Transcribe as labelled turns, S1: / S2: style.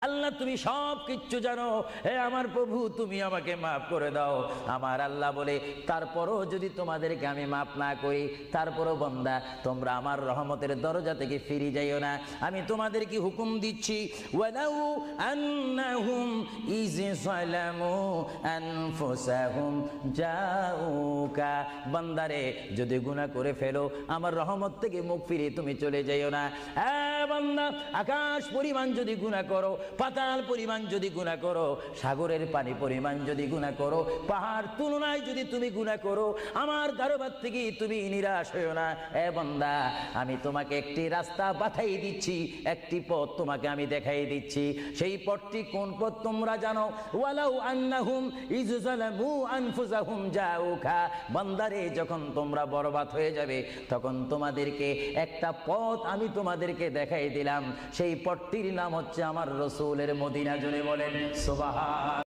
S1: আল্লাহ তুমি সব কিচ্ছু জানো, হে আমার প্রভু তুমি আমাকে মাফ করে দাও। আমার আল্লাহ বলে, তারপরও যদি তোমাদেরকে আমি মাফ না করি, তারপরও বান্দা তোমরা আমার রহমতের দরজা থেকে ফিরে যাইও না। আমি তোমাদেরকে হুকুম দিচ্ছি, ওয়ালাউ আন্নাহুম ইয যালামু আনফুসাহুম জাউকা, বান্দারে যদি গুনাহ করে ফেলো আমার রহমত থেকে মুখ ফিরে তুমি চলে যাইও না। বান্দা, আকাশ পরিমাণ যদি গুনাহ করো, পাতাল পরিমাণ যদি গুনাহ করো, সাগরের পানি পরিমাণ যদি গুনাহ করো, পাহাড় তুলনায় যদি তুমি গুনাহ করো, আমার দরবার থেকে তুমি নিরাশ হইও না। বান্দা, আমি তোমাকে একটি রাস্তা বাতাই দিচ্ছি, একটি পথ তোমাকে আমি দেখাই দিচ্ছি। সেই পথটি কোন পথ তোমরা জানো? ওয়ালাউ আন্নাহুম ইয যালামু আনফুসাহুম জাউকা, বান্দারে যখন তোমরা বরবাদ হয়ে যাবে তখন তোমাদেরকে একটা পথ আমি তোমাদেরকে দেখাই দিলাম। সেই পথটির নাম হচ্ছে আমার রাসূলের মদিনা। জোরে বলেন সুবহান।